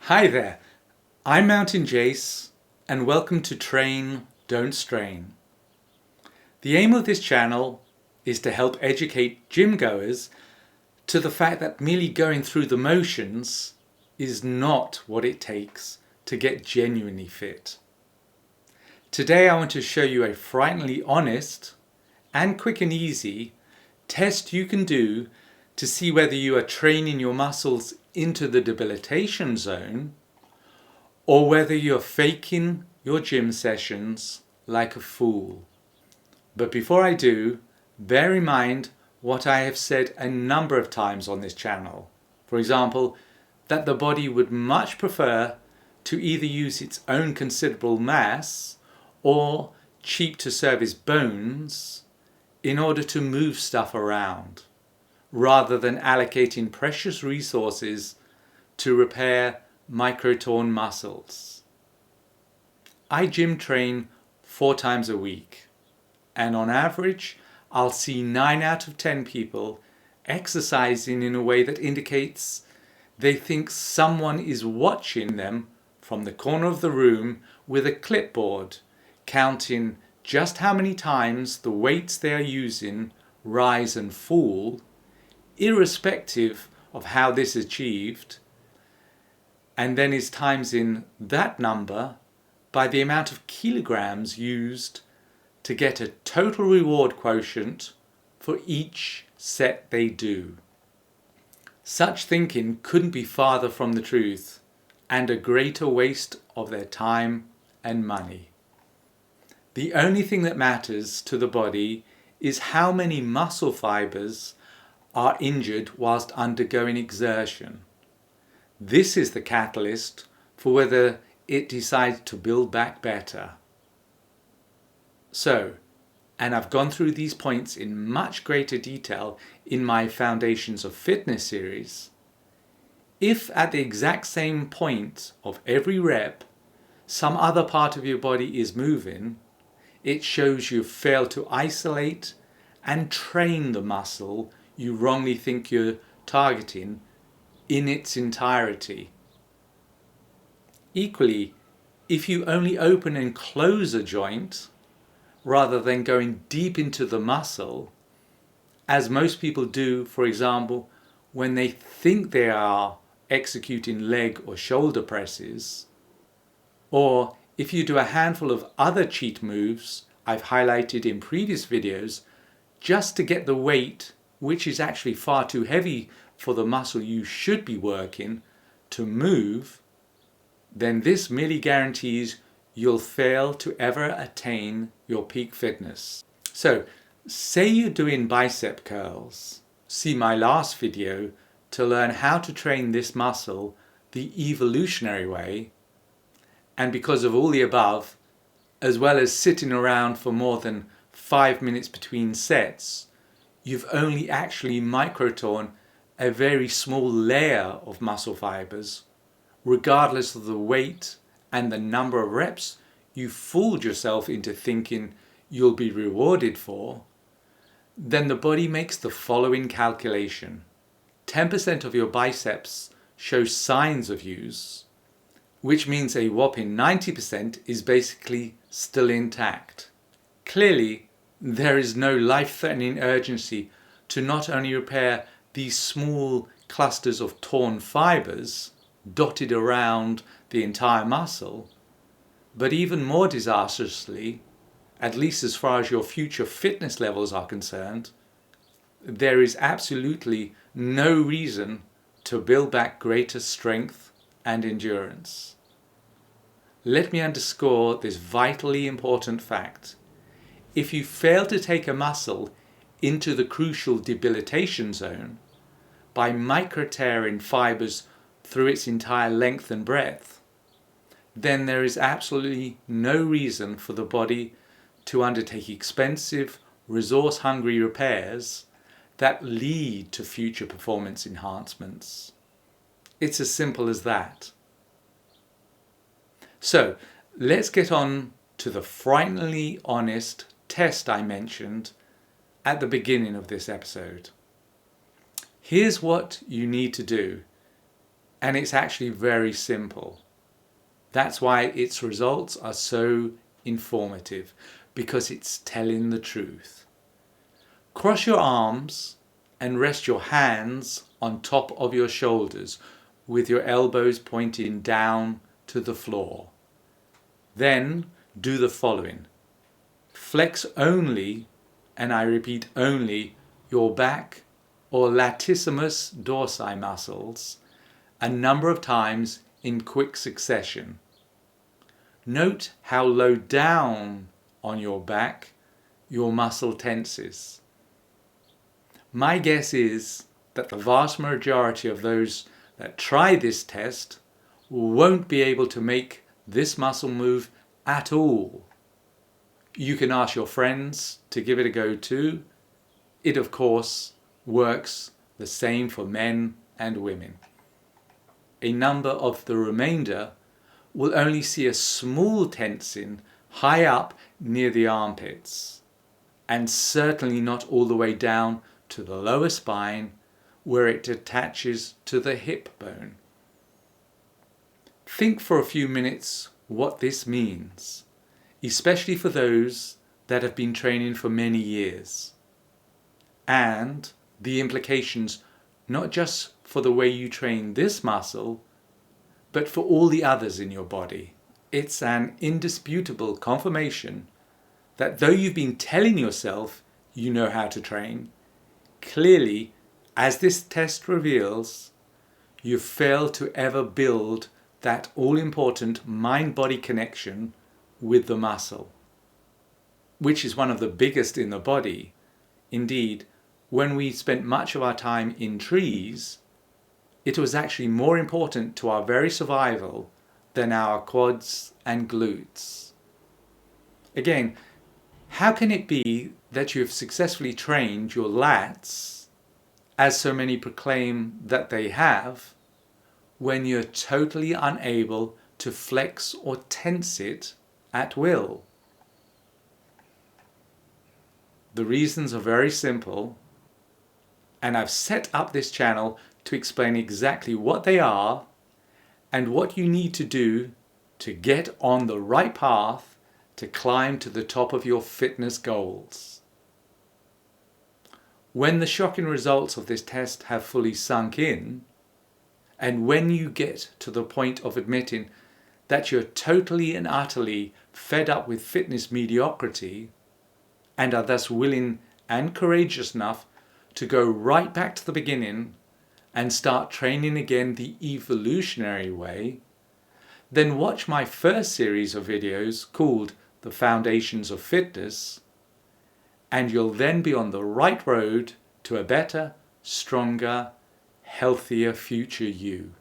Hi there, I'm Mountain Jace and welcome to Train, Don't Strain. The aim of this channel is to help educate gym goers to the fact that merely going through the motions is not what it takes to get genuinely fit. Today I want to show you a frighteningly honest and quick and easy test you can do to see whether you are training your muscles into the debilitation zone or whether you're faking your gym sessions like a fool. But before I do, bear in mind what I have said a number of times on this channel. For example, that the body would much prefer to either use its own considerable mass or cheap to service bones in order to move stuff around, rather than allocating precious resources to repair micro-torn muscles. I gym train 4 times a week, and on average I'll see 9 out of 10 people exercising in a way that indicates they think someone is watching them from the corner of the room with a clipboard, counting just how many times the weights they are using rise and fall, irrespective of how this is achieved, and then is timesing that number by the amount of kilograms used to get a total reward quotient for each set they do. Such thinking couldn't be farther from the truth, and a greater waste of their time and money. The only thing that matters to the body is how many muscle fibers are injured whilst undergoing exertion. This is the catalyst for whether it decides to build back better. So, and I've gone through these points in much greater detail in my Foundations of Fitness series, if at the exact same point of every rep some other part of your body is moving, it shows you've failed to isolate and train the muscle you wrongly think you're targeting in its entirety. Equally, if you only open and close a joint rather than going deep into the muscle, as most people do, for example, when they think they are executing leg or shoulder presses, or if you do a handful of other cheat moves I've highlighted in previous videos just to get the weight, which is actually far too heavy for the muscle you should be working, to move, then this merely guarantees you'll fail to ever attain your peak fitness. So, say you're doing bicep curls. See my last video to learn how to train this muscle the evolutionary way, and because of all the above, as well as sitting around for more than 5 minutes between sets, you've only actually micro-torn a very small layer of muscle fibers, regardless of the weight and the number of reps you fooled yourself into thinking you'll be rewarded for. Then the body makes the following calculation. 10% of your biceps show signs of use, which means a whopping 90% is basically still intact. Clearly, there is no life-threatening urgency to not only repair these small clusters of torn fibers dotted around the entire muscle, but even more disastrously, at least as far as your future fitness levels are concerned, there is absolutely no reason to build back greater strength and endurance. Let me underscore this vitally important fact. If you fail to take a muscle into the crucial debilitation zone by micro-tearing fibers through its entire length and breadth, then there is absolutely no reason for the body to undertake expensive, resource-hungry repairs that lead to future performance enhancements. It's as simple as that. So, let's get on to the frighteningly honest test I mentioned at the beginning of this episode. Here's what you need to do. And it's actually very simple. That's why its results are so informative, because it's telling the truth. Cross your arms and rest your hands on top of your shoulders with your elbows pointing down to the floor. Then do the following. Flex only, and I repeat only, your back or latissimus dorsi muscles a number of times in quick succession. Note how low down on your back your muscle tenses. My guess is that the vast majority of those that try this test won't be able to make this muscle move at all. You can ask your friends to give it a go too. It, of course, works the same for men and women. A number of the remainder will only see a small tensing high up near the armpits, and certainly not all the way down to the lower spine where it attaches to the hip bone. Think for a few minutes what this means, especially for those that have been training for many years, and the implications not just for the way you train this muscle, but for all the others in your body. It's an indisputable confirmation that though you've been telling yourself you know how to train, clearly, as this test reveals, you've failed to ever build that all-important mind-body connection with the muscle, which is one of the biggest in the body. Indeed, when we spent much of our time in trees, it was actually more important to our very survival than our quads and glutes. Again, how can it be that you have successfully trained your lats, as so many proclaim that they have, when you're totally unable to flex or tense it at will? The reasons are very simple, and I've set up this channel to explain exactly what they are and what you need to do to get on the right path to climb to the top of your fitness goals. When the shocking results of this test have fully sunk in, and when you get to the point of admitting that you're totally and utterly fed up with fitness mediocrity and are thus willing and courageous enough to go right back to the beginning and start training again the evolutionary way, then watch my first series of videos called The Foundations of Fitness, and you'll then be on the right road to a better, stronger, healthier future you.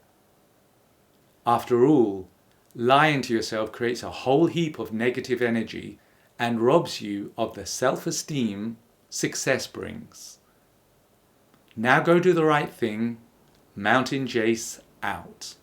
After all, lying to yourself creates a whole heap of negative energy and robs you of the self-esteem success brings. Now go do the right thing. Mountain Jace out.